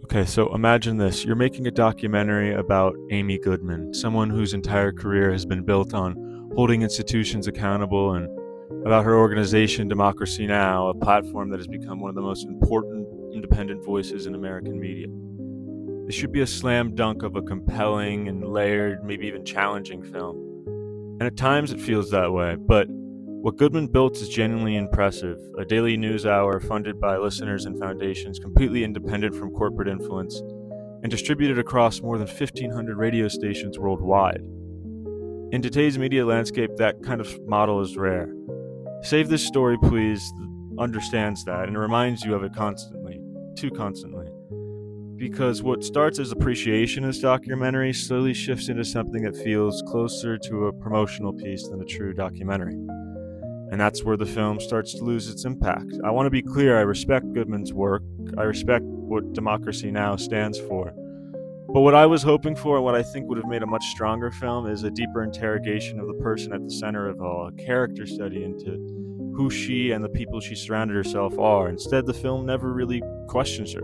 Okay, so imagine this. You're making a documentary about Amy Goodman, someone whose entire career has been built on holding institutions accountable, and about her organization, Democracy Now!, a platform that has become one of the most important independent voices in American media. This should be a slam dunk of a compelling and layered, maybe even challenging film. And at times it feels that way, but what Goodman built is genuinely impressive. A daily news hour funded by listeners and foundations, completely independent from corporate influence, and distributed across more than 1,500 radio stations worldwide. In today's media landscape, that kind of model is rare. Save This Story, Please understands that and reminds you of it constantly, too constantly. Because what starts as appreciation in this documentary slowly shifts into something that feels closer to a promotional piece than a true documentary. And that's where the film starts to lose its impact. I want to be clear, I respect Goodman's work. I respect what Democracy Now! Stands for. But what I was hoping for and what I think would have made a much stronger film is a deeper interrogation of the person at the center of all, a character study into who she and the people she surrounded herself are. Instead, the film never really questions her.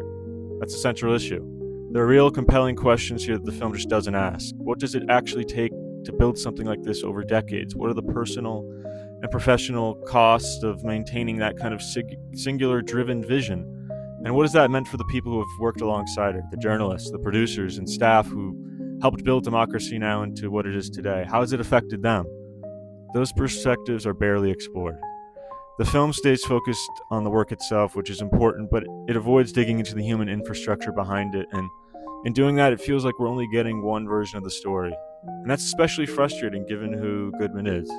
That's a central issue. There are real compelling questions here that the film just doesn't ask. What does it actually take to build something like this over decades? What are the personal and professional costs of maintaining that kind of singular driven vision? And what has that meant for the people who have worked alongside her, the journalists, the producers, and staff who helped build Democracy Now! Into what it is today? How has it affected them? Those perspectives are barely explored. The film stays focused on the work itself, which is important, but it avoids digging into the human infrastructure behind it, and in doing that, it feels like we're only getting one version of the story. And that's especially frustrating given who Goodman is.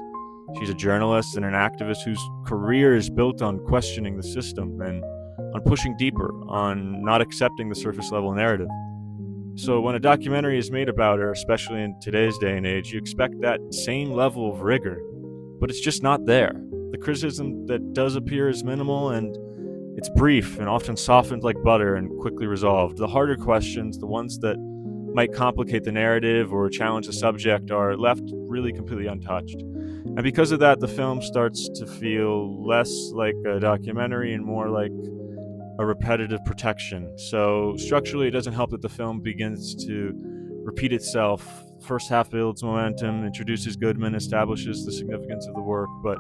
She's a journalist and an activist whose career is built on questioning the system and on pushing deeper, on not accepting the surface level narrative. So when a documentary is made about her, especially in today's day and age, you expect that same level of rigor, but it's just not there. The criticism that does appear is minimal, and it's brief and often softened like butter and quickly resolved. The harder questions, the ones that might complicate the narrative or challenge the subject, are left really completely untouched. And because of that, the film starts to feel less like a documentary and more like a repetitive protection. So structurally, it doesn't help that the film begins to repeat itself. First half builds momentum, introduces Goodman, establishes the significance of the work, but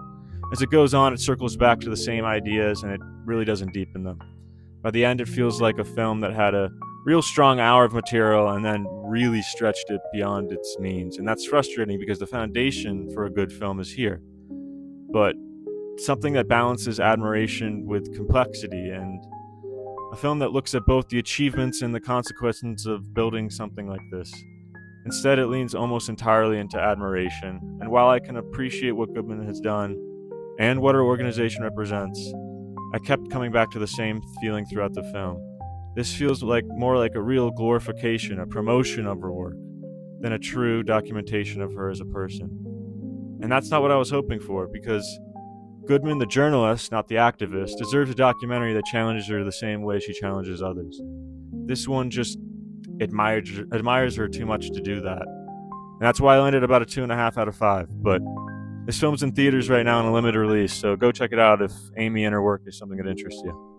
as it goes on, it circles back to the same ideas and it really doesn't deepen them. By the end, it feels like a film that had a real strong hour of material and then really stretched it beyond its means. And that's frustrating because the foundation for a good film is here. But something that balances admiration with complexity, and a film that looks at both the achievements and the consequences of building something like this. Instead, it leans almost entirely into admiration. And while I can appreciate what Goodman has done and what her organization represents, I kept coming back to the same feeling throughout the film. This feels like more like a real glorification, a promotion of her work, than a true documentation of her as a person. And that's not what I was hoping for, because Goodman, the journalist, not the activist, deserves a documentary that challenges her the same way she challenges others. This one just admires her too much to do that. And that's why I landed about a 2.5 out of 5. But this film's in theaters right now on a limited release, so go check it out if Amy and her work is something that interests you.